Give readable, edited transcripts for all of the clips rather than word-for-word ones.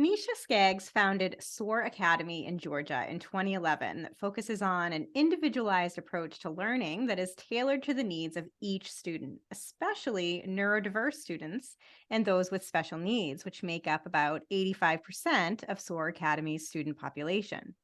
Kenisha Skaggs founded SOAR Academy in Georgia in 2011 that focuses on an individualized approach to learning that is tailored to the needs of each student, especially neurodiverse students and those with special needs, which make up about 85% of SOAR Academy's student population.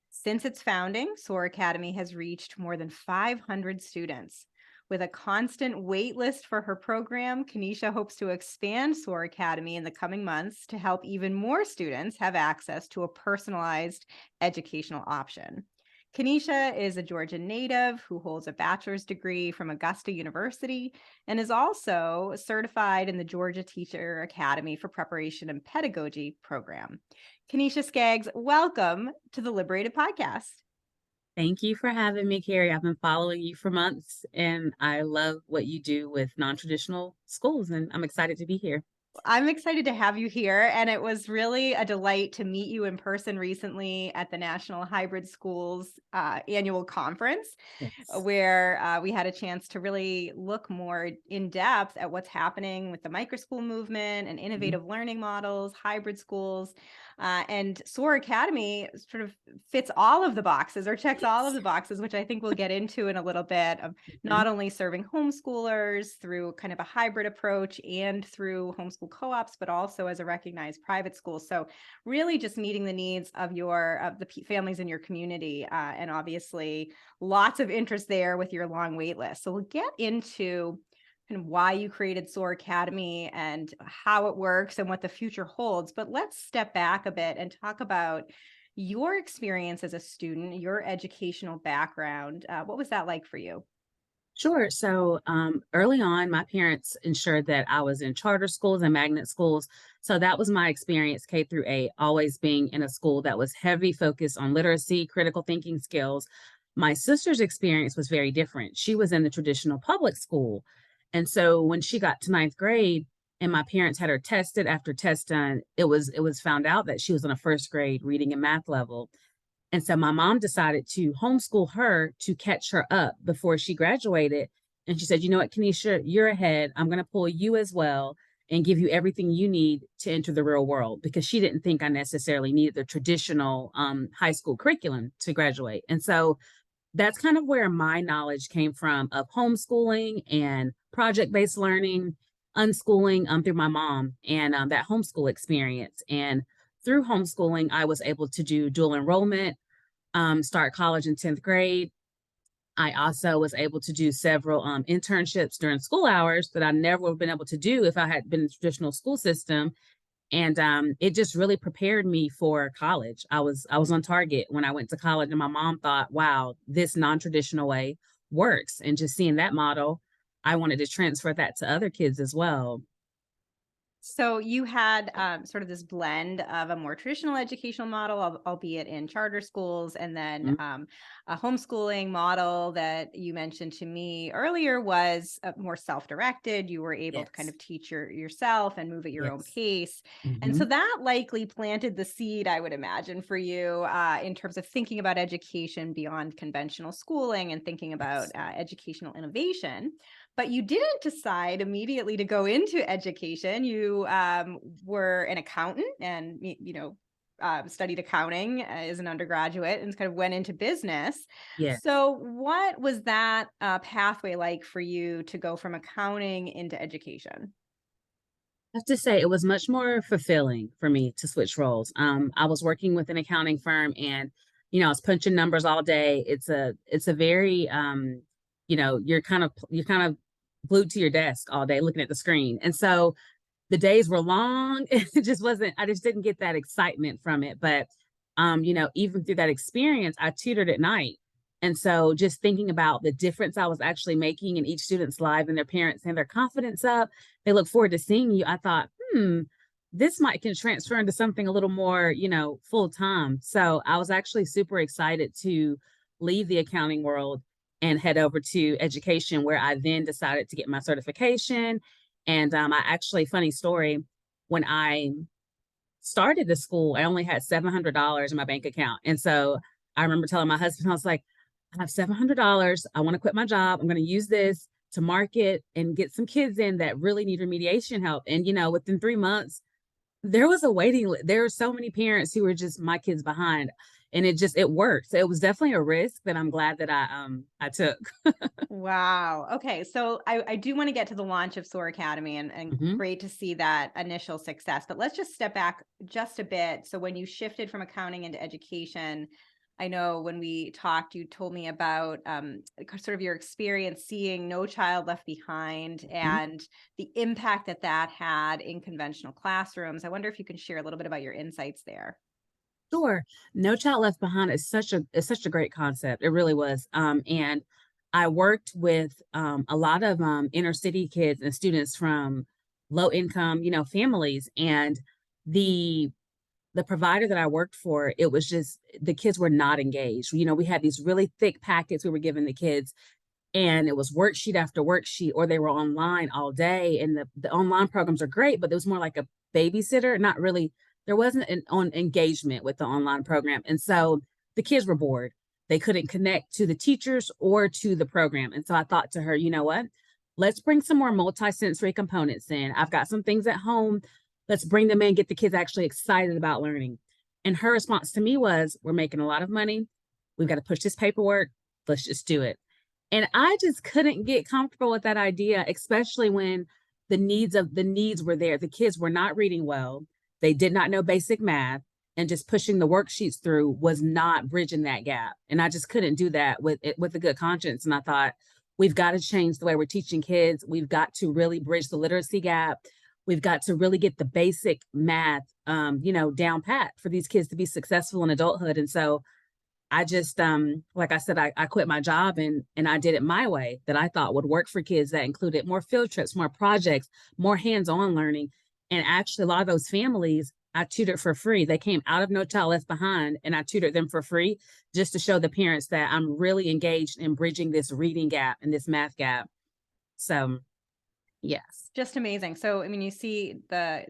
Since its founding, SOAR Academy has reached more than 500 students. With a constant wait list for her program, Kenisha hopes to expand SOAR Academy in the coming months to help even more students have access to a personalized educational option. Kenisha is a Georgia native who holds a bachelor's degree from Augusta University and is also certified in the Georgia Teacher Academy for Preparation and Pedagogy program. Kenisha Skaggs, welcome to the Liberated Podcast. Thank you for having me, Carrie. I've been following you for months and I love what you do with non-traditional schools, and I'm excited to be here. I'm excited to have you here, and it was really a delight to meet you in person recently at the National Hybrid Schools annual conference, Yes. where we had a chance to really look more in depth at what's happening with the microschool movement and Mhm. innovative learning models, hybrid schools. And SOAR Academy sort of fits all of the boxes or checks all of Yes. the boxes, which I think we'll get into in a little bit, of Mhm. not only serving homeschoolers through kind of a hybrid approach and through homeschool co-ops, but also as a recognized private school. So really just meeting the needs of families in your community, and obviously lots of interest there with your long wait list. So we'll get into kind of why you created SOAR Academy and how it works and what the future holds. But let's step back a bit and talk about your experience as a student, your educational background. What was that like for you? Sure. Early on, my parents ensured that I was in charter schools and magnet schools. So that was my experience, K through 8, always being in a school that was heavy focused on literacy, critical thinking skills. My sister's experience was very different. She was in the traditional public school. And so when she got to ninth grade and my parents had her tested after test done, it was found out that she was on a first grade reading and math level. And so my mom decided to homeschool her to catch her up before she graduated. And she said, "You know what, Kenisha, you're ahead. I'm going to pull you as well and give you everything you need to enter the real world," because she didn't think I necessarily needed the traditional high school curriculum to graduate. And so that's kind of where my knowledge came from of homeschooling and project based learning, unschooling through my mom and that homeschool experience. And through homeschooling, I was able to do dual enrollment, start college in 10th grade. I also was able to do several internships during school hours that I never would have been able to do if I had been in the traditional school system. And it just really prepared me for college. I was on target when I went to college, and my mom thought, "Wow, this non-traditional way works." And just seeing that model, I wanted to transfer that to other kids as well. So you had sort of this blend of a more traditional educational model, albeit in charter schools, and then Mhm. a homeschooling model that you mentioned to me earlier was more self-directed. You were able to kind Yes. of teach yourself and move at your own Yes. pace. And so Hmm. that likely planted the seed, I would imagine, for you in terms of thinking about education beyond conventional schooling and thinking about Yes. educational innovation. But you didn't decide immediately to go into education. You were an accountant and, studied accounting as an undergraduate and kind of went into business. Yes. So, what was that pathway like for you to go from accounting into education? I have to say it was much more fulfilling for me to switch roles. I was working with an accounting firm, and I was punching numbers all day. It's a very you're kind of glued to your desk all day looking at the screen. And so the days were long. It just wasn't, I just didn't get that excitement from it. But even through that experience, I tutored at night. And so just thinking about the difference I was actually making in each student's life and their parents and their confidence up, they look forward to seeing you. I thought, this might can transfer into something a little more, full time. So I was actually super excited to leave the accounting world and head over to education, where I then decided to get my certification. And I actually, funny story, when I started the school, I only had $700 in my bank account. And so I remember telling my husband, I was like, "I have $700. I want to quit my job. I'm going to use this to market and get some kids in that really need remediation help." And, within 3 months, There was a waiting list. There were so many parents who were just my kids behind, and it worked. So it was definitely a risk that I'm glad that I took. Wow. Okay. So I do want to get to the launch of SOAR Academy and Mhm. great to see that initial success. But let's just step back just a bit. So when you shifted from accounting into education, I know when we talked, you told me about sort of your experience seeing No Child Left Behind Mhm. and the impact that that had in conventional classrooms. I wonder if you can share a little bit about your insights there. Sure. No Child Left Behind is such a great concept. It really was. And I worked with a lot of inner city kids and students from low income, families. And the the provider that I worked for, it was just the kids were not engaged. We had these really thick packets we were giving the kids, and it was worksheet after worksheet, or they were online all day. And the online programs are great, but it was more like a babysitter, not really. There wasn't an on engagement with the online program, and so the kids were bored. They couldn't connect to the teachers or to the program. And so I thought to her, you know what, let's bring some more multisensory components in. I've got some things at home, let's bring them in, get the kids actually excited about learning. And her response to me was, we're making a lot of money, we've got to push this paperwork, let's just do it. And I just couldn't get comfortable with that idea, especially when the needs were there. The kids were not reading well. They did not know basic math, and just pushing the worksheets through was not bridging that gap. And I just couldn't do that with a good conscience. And I thought, we've got to change the way we're teaching kids. We've got to really bridge the literacy gap. We've got to really get the basic math, down pat for these kids to be successful in adulthood. And so I just like I said, I quit my job and I did it my way that I thought would work for kids, that included more field trips, more projects, more hands-on learning. And actually a lot of those families I tutored for free. They came out of No Child Left Behind and I tutored them for free, just to show the parents that I'm really engaged in bridging this reading gap and this math gap. So yes. Just amazing. So, I mean, you see the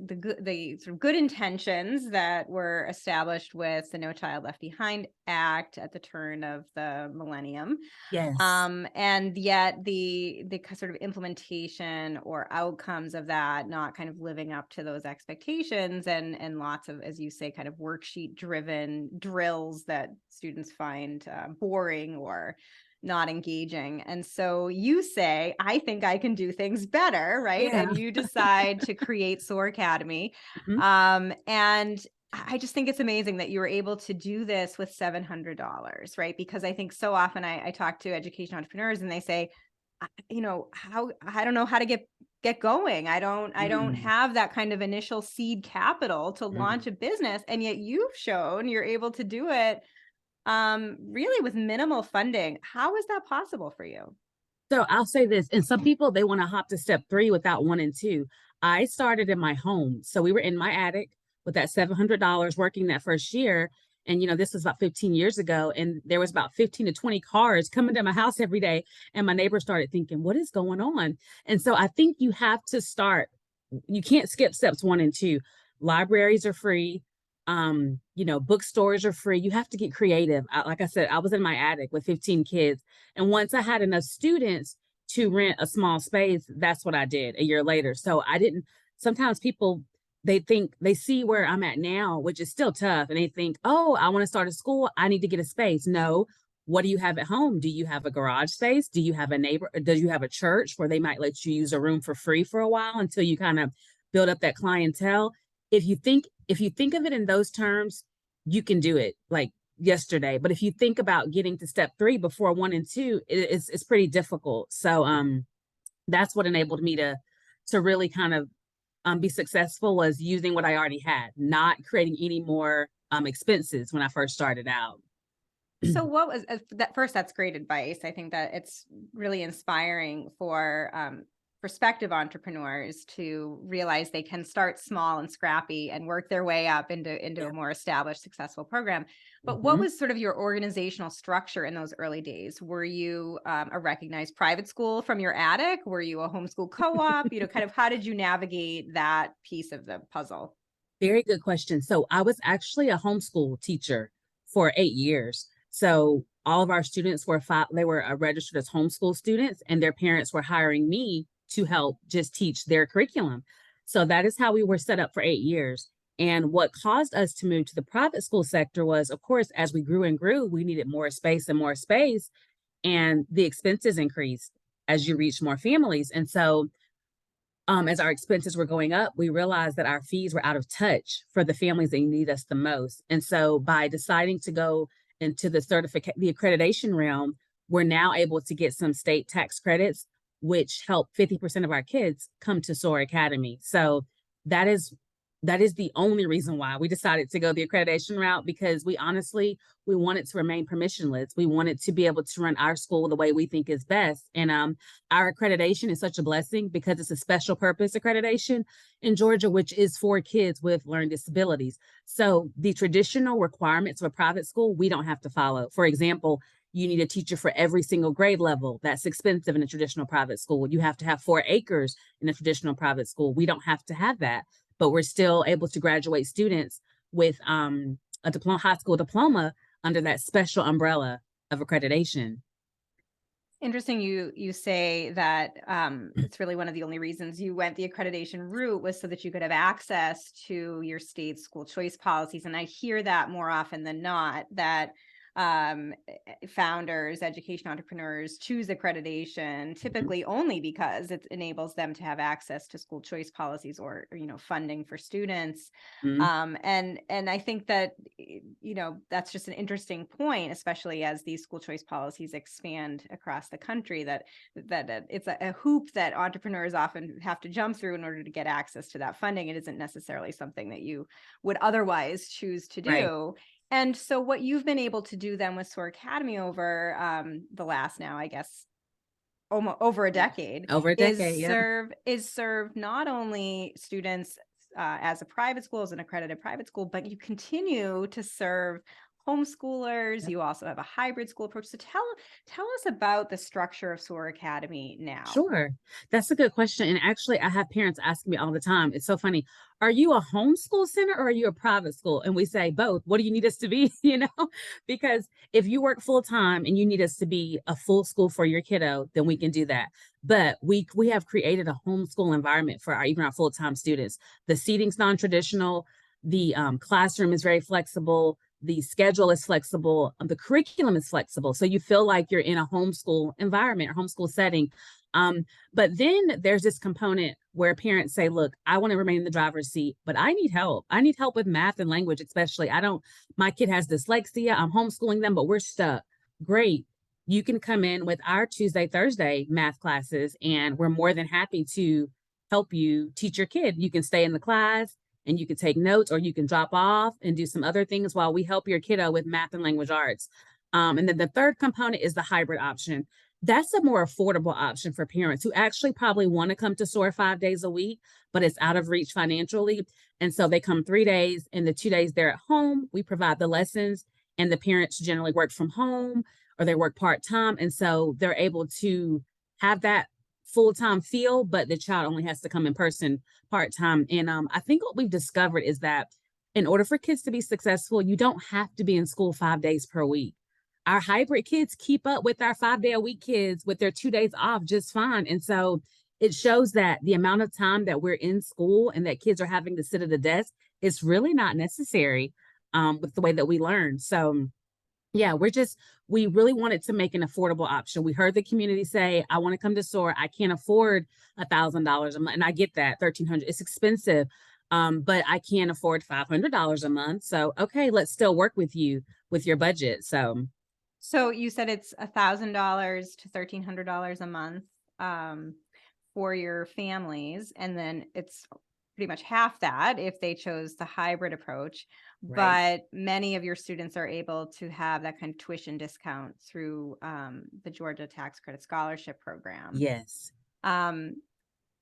sort of good intentions that were established with the No Child Left Behind Act at the turn of the millennium, Yes. and yet the sort of implementation or outcomes of that not kind of living up to those expectations, and lots of, as you say, kind of worksheet driven drills that students find boring or not engaging. And so you say, I think I can do things better, right? Yeah. And you decide to create SOAR Academy. Mhm. And I just think it's amazing that you were able to do this with $700, right? Because I think so often I talk to education entrepreneurs and they say, how I don't know how to get going. I don't Mm, have that kind of initial seed capital to mm. launch a business. And yet you've shown you're able to do it really with minimal funding. How is that possible for you? So I'll say this, and some people they want to hop to step three without one and two. I started in my home. So we were in my attic with that $700 working that first year. And this was about 15 years ago. And there was about 15 to 20 cars coming to my house every day. And my neighbors started thinking, what is going on? And so I think you have to start, you can't skip steps one and two. Libraries are free. Bookstores are free. You have to get creative. Like I said, I was in my attic with 15 kids, and once I had enough students to rent a small space, that's what I did a year later. So I didn't, sometimes people, they think they see where I'm at now, which is still tough. And they think, oh, I want to start a school. I need to get a space. No. What do you have at home? Do you have a garage space? Do you have a neighbor? Do you have a church where they might let you use a room for free for a while until you kind of build up that clientele? If you think of it in those terms, you can do it. Like yesterday. But if you think about getting to step three before one and two, it's pretty difficult. So that's what enabled me to really kind of be successful, was using what I already had, not creating any more expenses when I first started out. So what was that first? That's great advice. I think that it's really inspiring for prospective entrepreneurs to realize they can start small and scrappy and work their way up into Yeah. a more established, successful program. But what Mhm. was sort of your organizational structure in those early days? Were you a recognized private school from your attic? Were you a homeschool co-op? Kind of how did you navigate that piece of the puzzle? Very good question. So I was actually a homeschool teacher for 8 years. So all of our students were they were registered as homeschool students, and their parents were hiring me to help just teach their curriculum. So that is how we were set up for 8 years. And what caused us to move to the private school sector was, of course, as we grew and grew, we needed more space and more space, and the expenses increased as you reach more families. And so, as our expenses were going up, we realized that our fees were out of touch for the families that need us the most. And so, by deciding to go into the accreditation realm, we're now able to get some state tax credits, which help 50% of our kids come to SOAR Academy. So that is that is the only reason why we decided to go the accreditation route, because we wanted to remain permissionless. We wanted to be able to run our school the way we think is best. And our accreditation is such a blessing because it's a special purpose accreditation in Georgia, which is for kids with learning disabilities. So the traditional requirements of a private school, we don't have to follow. For example, you need a teacher for every single grade level. That's expensive in a traditional private school. You have to have 4 acres in a traditional private school. We don't have to have that, but we're still able to graduate students with a diploma, high school diploma under that special umbrella of accreditation. Interesting. You say that it's really one of the only reasons you went the accreditation route was so that you could have access to your state's school choice policies. And I hear that more often than not, that founders, education entrepreneurs choose accreditation typically only because it enables them to have access to school choice policies or funding for students. Mhm. And I think that that's just an interesting point, especially as these school choice policies expand across the country, that it's a hoop that entrepreneurs often have to jump through in order to get access to that funding. It isn't necessarily something that you would otherwise choose to Right. do. And so what you've been able to do then with SOAR Academy over the last, now I guess, almost over a decade, Over a decade. Yep. is serve not only students as a private school, as an accredited private school, but you continue to serve homeschoolers. Yep. You also have a hybrid school approach. So tell us about the structure of SOAR Academy now. Sure. That's a good question. And actually, I have parents asking me all the time. It's so funny. Are you a homeschool center or are you a private school? And we say both. What do you need us to be? Because if you work full time and you need us to be a full school for your kiddo, then we can do that. But we have created a homeschool environment for even our full time students. The seating's non traditional. The classroom is very flexible. The schedule is flexible. The curriculum is flexible. So you feel like you're in a homeschool environment or homeschool setting. But then there's this component where parents say, look, I want to remain in the driver's seat, but I need help. I need help with math and language, especially. My kid has dyslexia. I'm homeschooling them, but we're stuck. Great. You can come in with our Tuesday, Thursday math classes, and we're more than happy to help you teach your kid. You can stay in the class and you can take notes, or you can drop off and do some other things while we help your kiddo with math and language arts. And then the third component is the hybrid option. That's a more affordable option for parents who actually probably want to come to SOAR 5 days a week, but it's out of reach financially. And so they come 3 days, and the 2 days they're at home. We provide the lessons, and the parents generally work from home or they work part time. And so they're able to have that full time feel, but the child only has to come in person part time. And I think what we've discovered is that in order for kids to be successful, you don't have to be in school 5 days per week. Our hybrid kids keep up with our 5 day a week kids with their 2 days off just fine. And so it shows that the amount of time that we're in school and that kids are having to sit at a desk is really not necessary with the way that we learn. So yeah, we really wanted to make an affordable option. We heard the community say, I want to come to SOAR. I can't afford $1,000 a month. And I get that, 1,300, it's expensive. But I can't afford $500 a month. So, okay, let's still work with you with your budget. So you said it's $1,000 to $1,300 a month for your families, and then it's pretty much half that if they chose the hybrid approach. right. But many of your students are able to have that kind of tuition discount through the Georgia Tax Credit Scholarship Program. Yes. Um,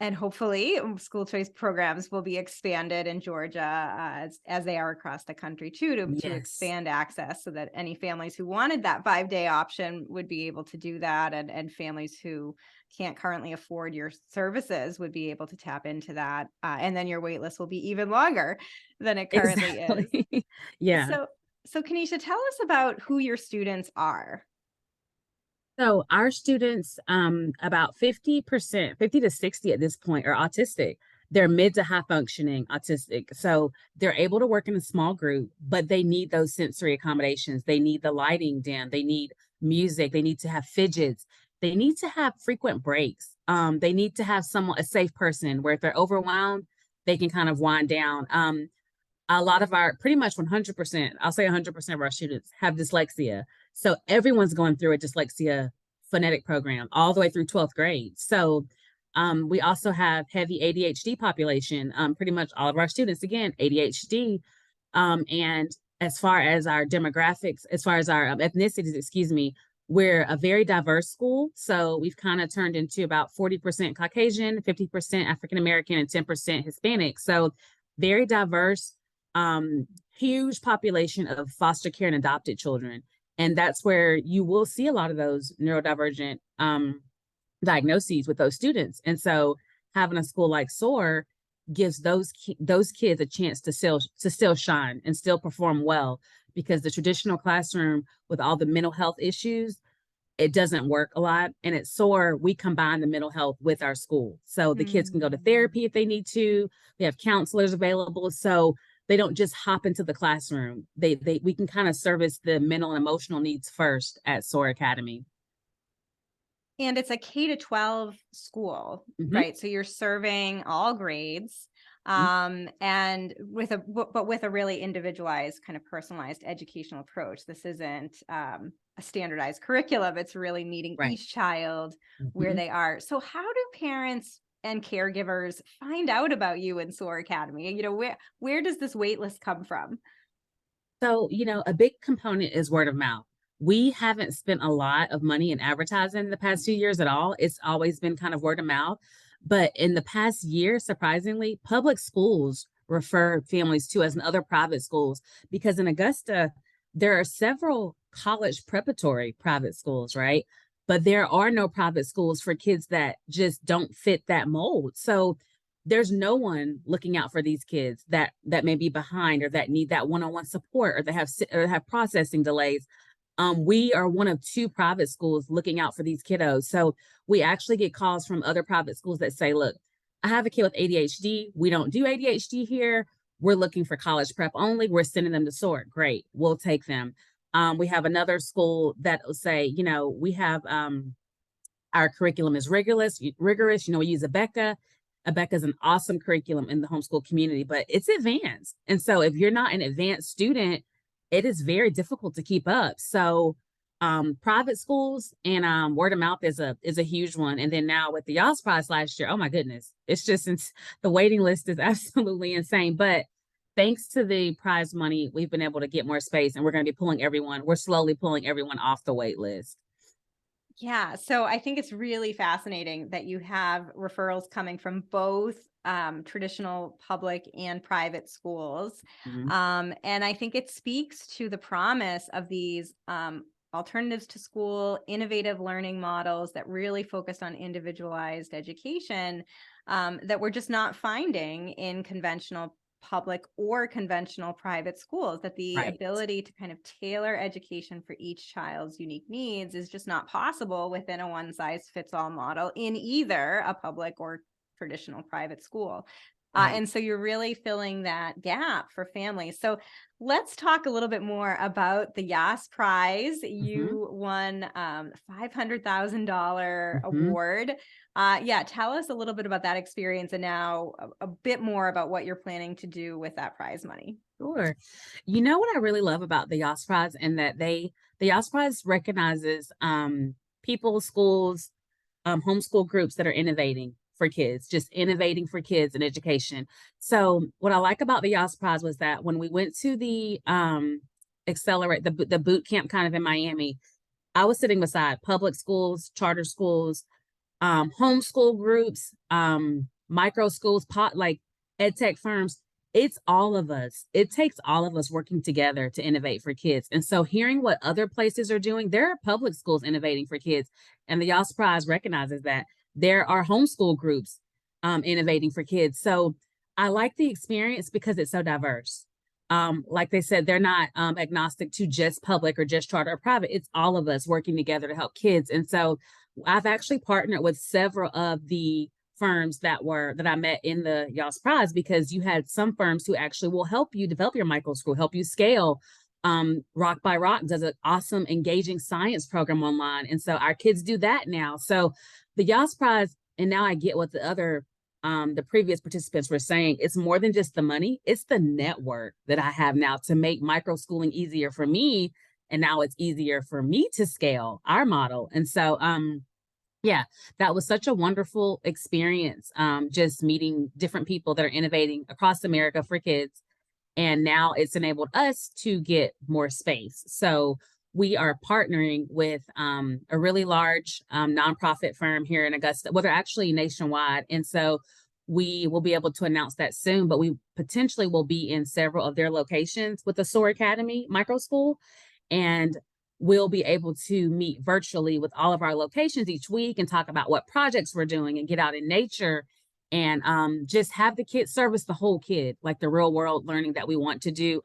and hopefully school choice programs will be expanded in Georgia as they are across the country too, to Yes. expand access so that any families who wanted that 5 day option would be able to do that. And families who can't currently afford your services would be able to tap into that. And then your wait list will be even longer than it currently is. Exactly. Yeah. So Kenisha, tell us about who your students are. So our students, about 50%, 50 to 60 at this point, are autistic. they're mid to high functioning autistic. So they're able to work in a small group, but they need those sensory accommodations. They need the lighting dim. They need music. They need to have fidgets. They need to have frequent breaks. They need to have someone, a safe person where if they're overwhelmed, they can kind of wind down. A lot of our, pretty much 100%, I'll say 100% of our students have dyslexia. So everyone's going through a dyslexia phonetic program all the way through 12th grade. So we also have heavy ADHD population. Pretty much all of our students, again, ADHD. And as far as our demographics, as far as our ethnicities, excuse me, we're a very diverse school. So we've kind of turned into about 40% Caucasian, 50% African American, and 10% Hispanic. So very diverse, huge population of foster care and adopted children. And that's where you will see a lot of those neurodivergent diagnoses with those students. And so having a school like SOAR gives those kids a chance to still shine and still perform well, because the traditional classroom with all the mental health issues, it doesn't work a lot. And at SOAR, we combine the mental health with our school. So the kids can go to therapy if they need to. We have counselors available. So they don't just hop into the classroom. We can kind of service the mental and emotional needs first at SOAR Academy. And it's a K-12 school, right? So you're serving all grades, and with a really individualized, kind of personalized educational approach. This isn't a standardized curriculum. It's really meeting each child where they are. So how do parents and caregivers find out about you in SOAR Academy? You know, where does this wait list come from? So, a big component is word of mouth. We haven't spent a lot of money in advertising the past few years at all. It's always been kind of word of mouth. But in the past year, surprisingly, public schools refer families to us and other private schools, because in Augusta, there are several college preparatory private schools, right? But there are no private schools for kids that just don't fit that mold. So there's no one looking out for these kids that may be behind, or that need that one-on-one support, or that have processing delays. We are one of 2 private schools looking out for these kiddos. So we actually get calls from other private schools that say, look, I have a kid with ADHD. We don't do ADHD here. We're looking for college prep only. We're sending them to SOAR. Great. We'll take them. We have another school that will say, we have our curriculum is rigorous. We use Abeka. Abeka is an awesome curriculum in the homeschool community, but it's advanced. And so if you're not an advanced student, it is very difficult to keep up. So private schools and word of mouth is a huge one. And then now with the YAS prize last year, oh my goodness, it's just the waiting list is absolutely insane. But thanks to the prize money, we've been able to get more space, and we're going to be we're slowly pulling everyone off the wait list. Yeah, so I think it's really fascinating that you have referrals coming from both traditional public and private schools. And I think it speaks to the promise of these alternatives to school, innovative learning models that really focus on individualized education, that we're just not finding in conventional public or conventional private schools, that the ability to kind of tailor education for each child's unique needs is just not possible within a one-size-fits-all model in either a public or traditional private school. And so you're really filling that gap for families. So let's talk a little bit more about the YAS prize. You won $500,000 award. Tell us a little bit about that experience, and now a bit more about what you're planning to do with that prize money. Sure. You know what I really love about the YAS prize, and that the YAS prize recognizes people, schools, homeschool groups that are innovating for kids, just innovating for kids and education. So what I like about the YAS prize was that when we went to the accelerate the boot camp kind of in Miami, I was sitting beside public schools, charter schools, homeschool groups, micro schools, like ed tech firms. It's all of us. It takes all of us working together to innovate for kids. And so hearing what other places are doing, there are public schools innovating for kids. And the YAS prize recognizes that there are homeschool groups innovating for kids. So I like the experience because it's so diverse. Like they said, they're not agnostic to just public or just charter or private. It's all of us working together to help kids. And so I've actually partnered with several of the firms that I met in the Y'all's Prize, because you had some firms who actually will help you develop your micro school, help you scale. Rock by Rock does an awesome engaging science program online. And so our kids do that now. So the Y'all's Prize, and now I get what the previous participants were saying, it's more than just the money, it's the network that I have now to make micro schooling easier for me. And now it's easier for me to scale our model. And so yeah, that was such a wonderful experience. Just meeting different people that are innovating across America for kids. And now it's enabled us to get more space. So we are partnering with a really large nonprofit firm here in Augusta. Well, they're actually nationwide. And so we will be able to announce that soon, but we potentially will be in several of their locations with the SOAR Academy micro school. And we'll be able to meet virtually with all of our locations each week and talk about what projects we're doing and get out in nature and just have the kids service the whole kid, like the real world learning that we want to do.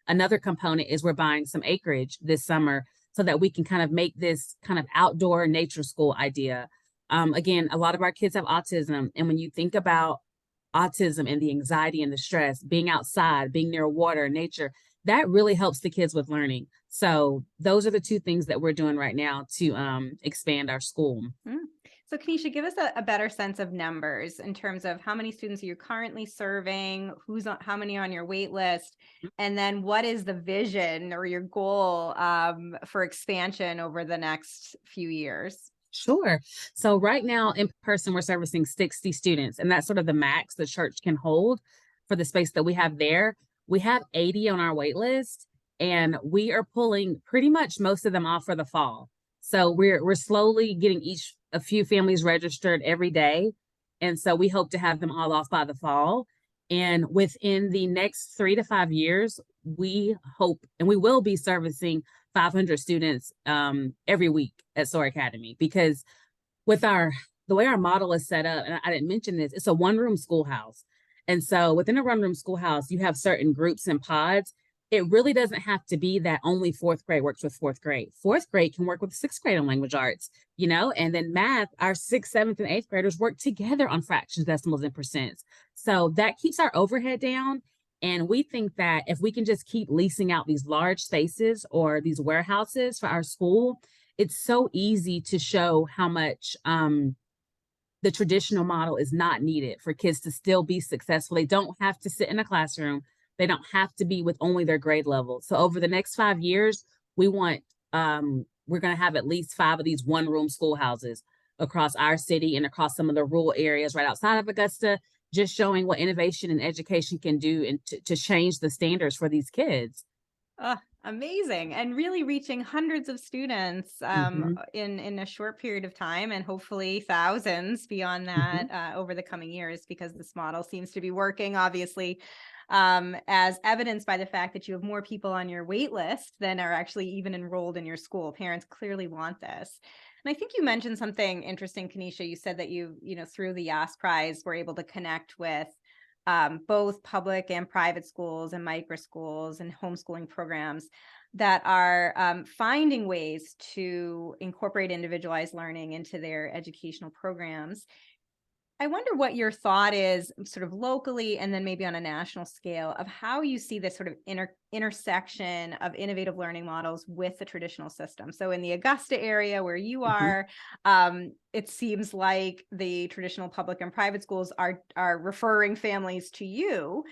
Another component is we're buying some acreage this summer so that we can kind of make this kind of outdoor nature school idea. Again, a lot of our kids have autism. And when you think about autism and the anxiety and the stress, being outside, being near water, nature, that really helps the kids with learning. So those are the two things that we're doing right now to expand our school. Mm. So Kenisha, give us a better sense of numbers in terms of how many students are you currently serving, how many are on your wait list, and then what is the vision or your goal for expansion over the next few years? Sure. So right now in person, we're servicing 60 students, and that's sort of the max the church can hold for the space that we have there. We have 80 on our wait list, and we are pulling pretty much most of them off for the fall. So we're slowly getting a few families registered every day. And so we hope to have them all off by the fall. And within the next 3 to 5 years, we hope and we will be servicing 500 students every week at SOAR Academy, because with the way our model is set up, and I didn't mention this, it's a one-room schoolhouse. And so within a one-room schoolhouse, you have certain groups and pods. It really doesn't have to be that only fourth grade works with fourth grade. Fourth grade can work with sixth grade on language arts, and then math, our sixth, seventh, and eighth graders work together on fractions, decimals, and percents. So that keeps our overhead down. And we think that if we can just keep leasing out these large spaces or these warehouses for our school, it's so easy to show how much the traditional model is not needed for kids to still be successful. They don't have to sit in a classroom. They don't have to be with only their grade level. So over the next 5 years, we're going to have at least 5 of these one-room schoolhouses across our city and across some of the rural areas right outside of Augusta, just showing what innovation and education can do and to change the standards for these kids. Amazing. And really reaching hundreds of students Mm-hmm. in a short period of time, and hopefully thousands beyond that over the coming years, because this model seems to be working, obviously, as evidenced by the fact that you have more people on your wait list than are actually even enrolled in your school. Parents clearly want this. And I think you mentioned something interesting, Kenisha. You said that through the YAS Prize, were able to connect with both public and private schools and micro schools and homeschooling programs that are finding ways to incorporate individualized learning into their educational programs. I wonder what your thought is sort of locally and then maybe on a national scale of how you see this sort of intersection of innovative learning models with the traditional system. So in the Augusta area where you are, it seems like the traditional public and private schools are referring families to you.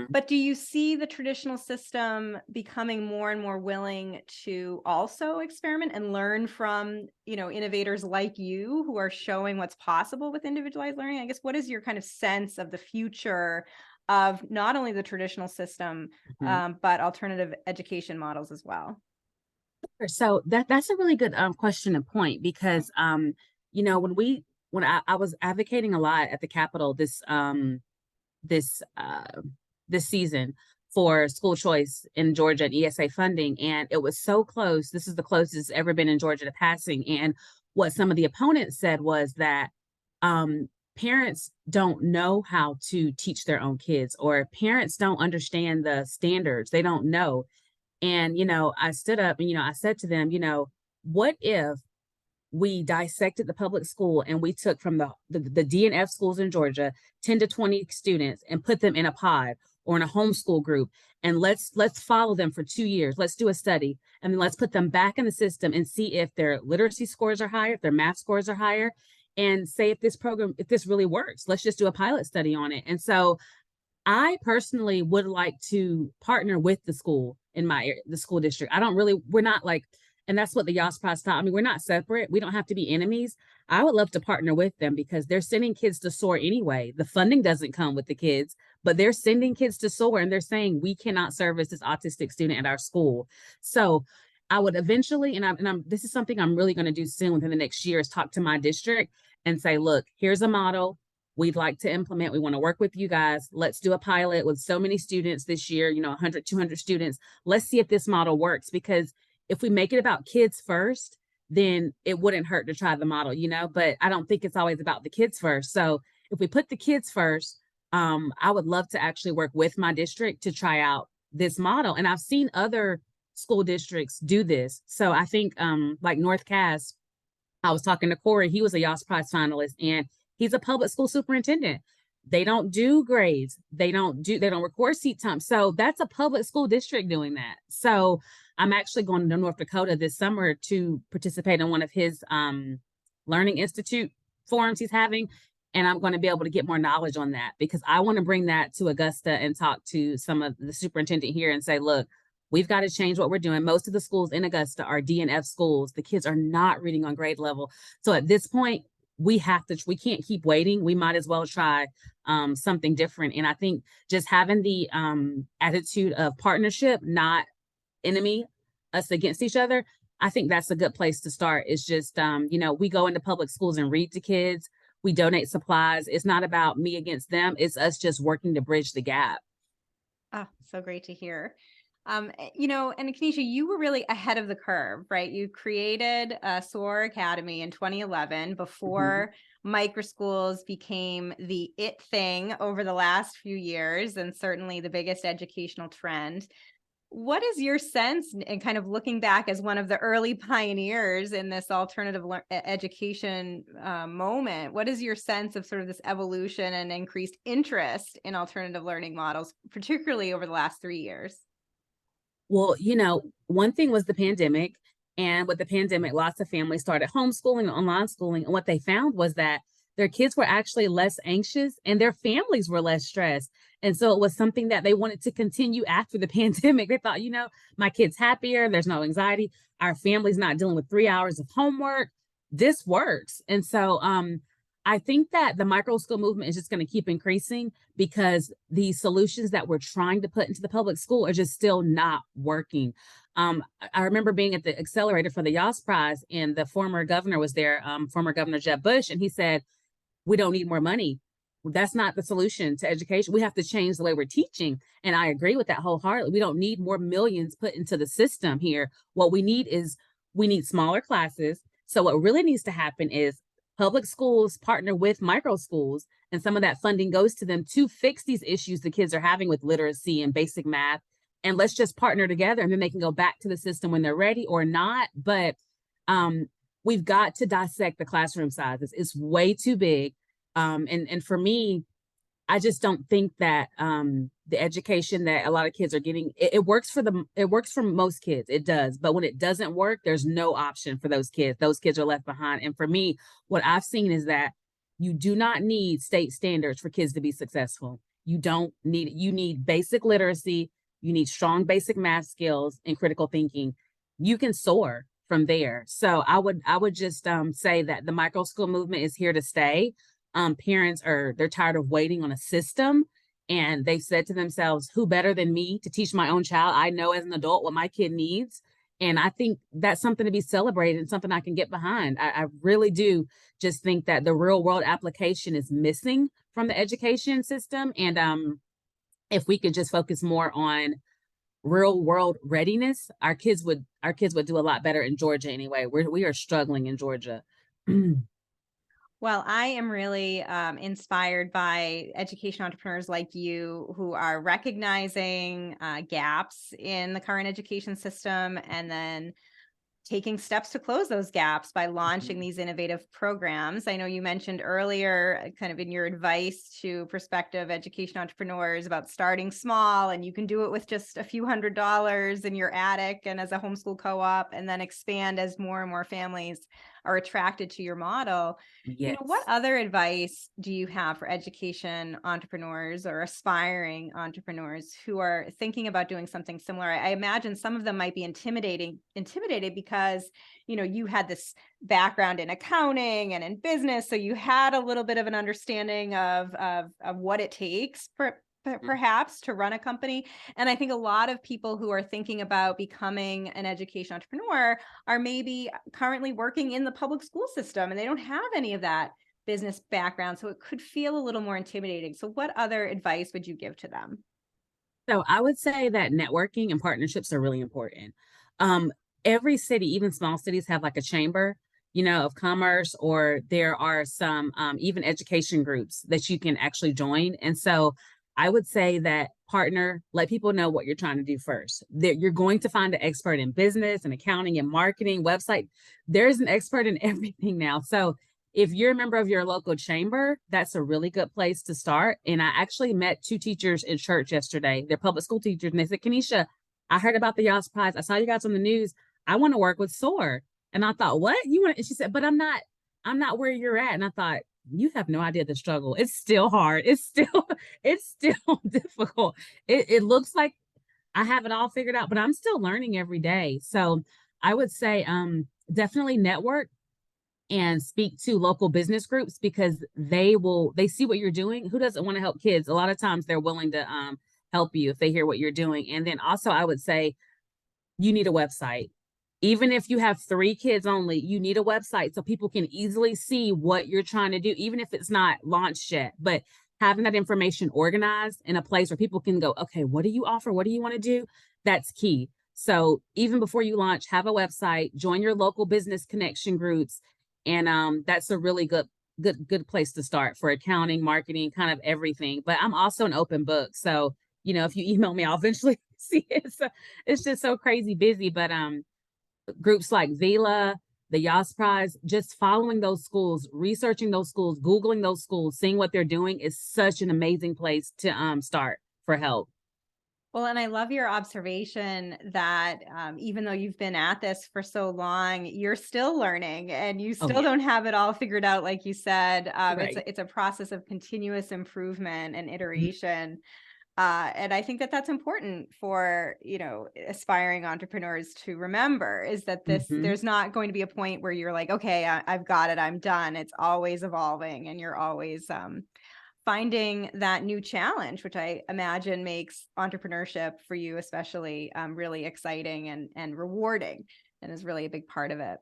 But do you see the traditional system becoming more and more willing to also experiment and learn from, innovators like you who are showing what's possible with individualized learning? I guess, what is your kind of sense of the future of not only the traditional system, but alternative education models as well? So that's a really good question and point, because when I was advocating a lot at the Capitol this this season for school choice in Georgia and ESA funding, and it was so close. This is the closest it's ever been in Georgia to passing. And what some of the opponents said was that parents don't know how to teach their own kids, or parents don't understand the standards. They don't know. And I stood up and I said to them, what if we dissected the public school and we took from the D and F schools in Georgia 10 to 20 students and put them in a pod or in a homeschool group, and let's follow them for 2 years. Let's do a study, and then let's put them back in the system and see if their literacy scores are higher, if their math scores are higher, and say if this really works. Let's just do a pilot study on it. And so I personally would like to partner with the school in the school district. I don't really, we're not like, and that's what the YAS Prize taught. I mean, we're not separate. We don't have to be enemies. I would love to partner with them because they're sending kids to SOAR anyway. The funding doesn't come with the kids, but they're sending kids to SOAR and they're saying we cannot service this autistic student at our school. So I would eventually, this is something I'm really going to do soon within the next year, is talk to my district and say, look, here's a model we'd like to implement. We want to work with you guys. Let's do a pilot with so many students this year, 100, 200 students. Let's see if this model works, because if we make it about kids first, then it wouldn't hurt to try the model, but I don't think it's always about the kids first. So if we put the kids first, I would love to actually work with my district to try out this model. And I've seen other school districts do this. So I think like North Cass, I was talking to Corey, he was a YAS Prize finalist, and he's a public school superintendent. They don't do grades. They don't record seat time. So that's a public school district doing that. So I'm actually going to North Dakota this summer to participate in one of his Learning Institute forums he's having. And I'm going to be able to get more knowledge on that, because I want to bring that to Augusta and talk to some of the superintendent here and say, look, we've got to change what we're doing. Most of the schools in Augusta are D and F schools. The kids are not reading on grade level. So at this point, we can't keep waiting. We might as well try something different. And I think just having the attitude of partnership, not enemy, us against each other, I think that's a good place to start. Is just, we go into public schools and read to kids. We donate supplies. It's not about me against them. It's us just working to bridge the gap. Oh, so great to hear. And Kenisha, you were really ahead of the curve, right? You created a SOAR Academy in 2011 before micro schools became the it thing over the last few years, and certainly the biggest educational trend. What is your sense, and kind of looking back as one of the early pioneers in this alternative education moment, what is your sense of sort of this evolution and increased interest in alternative learning models, particularly over the last 3 years? Well, one thing was the pandemic. And with the pandemic, lots of families started homeschooling and online schooling. And what they found was that their kids were actually less anxious and their families were less stressed. And so it was something that they wanted to continue after the pandemic. They thought, my kid's happier. There's no anxiety. Our family's not dealing with 3 hours of homework. This works. And so I think that the micro school movement is just going to keep increasing, because the solutions that we're trying to put into the public school are just still not working. I remember being at the accelerator for the YAS Prize, and the former governor was there, former Governor Jeb Bush, and he said, we don't need more money. That's not the solution to education. We have to change the way we're teaching. And I agree with that wholeheartedly. We don't need more millions put into the system here. What we need smaller classes. So what really needs to happen is public schools partner with micro schools, and some of that funding goes to them to fix these issues the kids are having with literacy and basic math. And let's just partner together, and then they can go back to the system when they're ready or not. But we've got to dissect the classroom sizes. It's way too big. And for me, I just don't think that the education that a lot of kids are getting, it works for them. It works for most kids. It does. But when it doesn't work, there's no option for those kids. Those kids are left behind. And for me, what I've seen is that you do not need state standards for kids to be successful. You need basic literacy. You need strong basic math skills and critical thinking. You can soar from there. So I would just say that the micro school movement is here to stay. Parents they're tired of waiting on a system, and they've said to themselves, who better than me to teach my own child? I know as an adult what my kid needs. And I think that's something to be celebrated and something I can get behind. I really do just think that the real world application is missing from the education system. And if we could just focus more on real world readiness, our kids would do a lot better in Georgia anyway. We are struggling in Georgia. Well, I am really inspired by education entrepreneurs like you, who are recognizing gaps in the current education system, and then taking steps to close those gaps by launching Mhm. these innovative programs. I know you mentioned earlier, kind of in your advice to prospective education entrepreneurs about starting small, and you can do it with just a few $100s in your attic and as a homeschool co-op, and then expand as more and more families are attracted to your model. What Yes. other advice do you have for education entrepreneurs or aspiring entrepreneurs who are thinking about doing something similar? I imagine some of them might be intimidated because, you had this background in accounting and in business, so you had a little bit of an understanding of what it takes Mm. perhaps to run a company. And I think a lot of people who are thinking about becoming an education entrepreneur are maybe currently working in the public school system and they don't have any of that business background. So it could feel a little more intimidating. So, what other advice would you give to them? So I would say that networking and partnerships are really important. Um, every city, even small cities, have like a chamber, of commerce, or there are some even education groups that you can actually join. And so I would say that partner, let people know what you're trying to do first. That you're going to find an expert in business and accounting and marketing, website. There's an expert in everything now. So if you're a member of your local chamber, that's a really good place to start. And I actually met two teachers in church yesterday. They're public school teachers, and they said, Kenisha, I heard about the Yas Prize. I saw you guys on the news. I want to work with SOAR. And I thought, what? You want? And she said, but I'm not where you're at. And I thought, you have no idea the struggle. It's still hard. It's still difficult. It looks like I have it all figured out, but I'm still learning every day. So I would say definitely network and speak to local business groups because they see what you're doing. Who doesn't want to help kids? A lot of times they're willing to help you if they hear what you're doing. And then also I would say you need a website. Even if you have 3 kids only, you need a website so people can easily see what you're trying to do, even if it's not launched yet. But having that information organized in a place where people can go, okay, what do you offer? What do you want to do? That's key. So even before you launch, have a website, join your local business connection groups, and that's a really good place to start for accounting, marketing, kind of everything. But I'm also an open book, so if you email me, I'll eventually see it. So it's just so crazy busy. But groups like Vila, the Yas Prize, just following those schools, researching those schools, Googling those schools, seeing what they're doing is such an amazing place to start for help. Well, and I love your observation that even though you've been at this for so long, you're still learning and you Oh still yeah, don't have it all figured out. Like you said, right. it's a process of continuous improvement and Mhm. iteration. And I think that that's important for, aspiring entrepreneurs to remember is that Mhm. there's not going to be a point where you're like, okay, I've got it, I'm done. It's always evolving and you're always finding that new challenge, which I imagine makes entrepreneurship for you, especially really exciting and rewarding and is really a big part of it.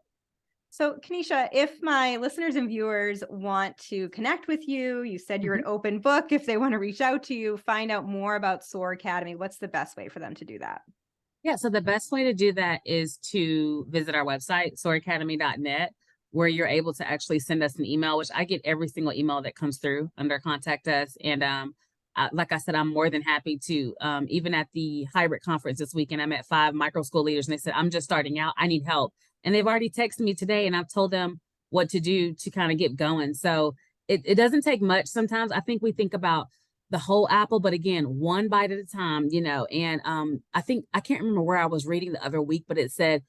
So, Kanisha, if my listeners and viewers want to connect with you, you said you're Mhm. an open book. If they want to reach out to you, find out more about SOAR Academy, what's the best way for them to do that? Yeah, so the best way to do that is to visit our website, soaracademy.net, where you're able to actually send us an email, which I get every single email that comes through under contact us. And like I said, I'm more than happy to. Even at the hybrid conference this weekend, I met 5 micro school leaders and they said, I'm just starting out. I need help. And they've already texted me today and I've told them what to do to kind of get going. So it doesn't take much. Sometimes I think we think about the whole apple, but again, one bite at a time, And I think I can't remember where I was reading the other week, but it said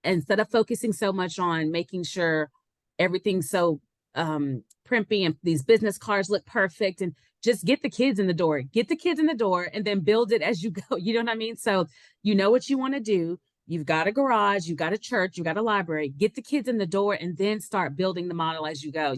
instead of focusing so much on making sure everything's so primpy and these business cards look perfect and just get the kids in the door and then build it as you go. You know what I mean? So you know what you want to do. You've got a garage, you've got a church, you've got a library, get the kids in the door and then start building the model as you go.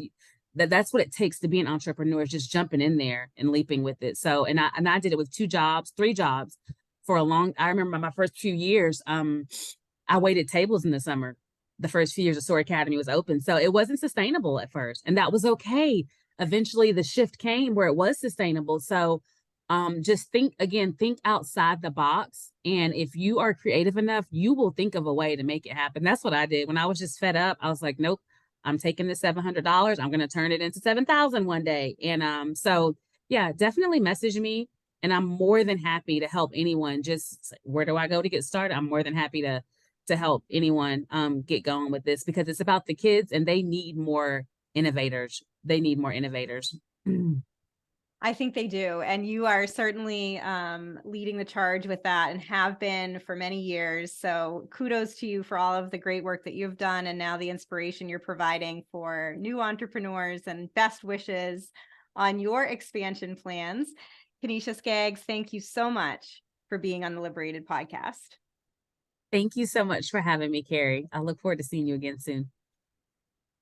That's what it takes to be an entrepreneur, is just jumping in there and leaping with it. So and I did it with 2 jobs, 3 jobs for a long. I remember my first few years. I waited tables in the summer. The first few years of SOAR Academy was open, so it wasn't sustainable at first, and that was okay. Eventually, the shift came where it was sustainable. So just think outside the box, and if you are creative enough, you will think of a way to make it happen. That's what I did when I was just fed up. I was like, nope, I'm taking the $700. I'm going to turn it into 7,000 one day. And so yeah, definitely message me, and I'm more than happy to help anyone. Just where do I go to get started? I'm more than happy to help anyone get going with this, because it's about the kids and they need more innovators. They need more innovators. I think they do. And you are certainly leading the charge with that and have been for many years. So kudos to you for all of the great work that you've done and now the inspiration you're providing for new entrepreneurs, and best wishes on your expansion plans. Kenisha Skaggs, thank you so much for being on the Liberated podcast. Thank you so much for having me, Carrie. I look forward to seeing you again soon.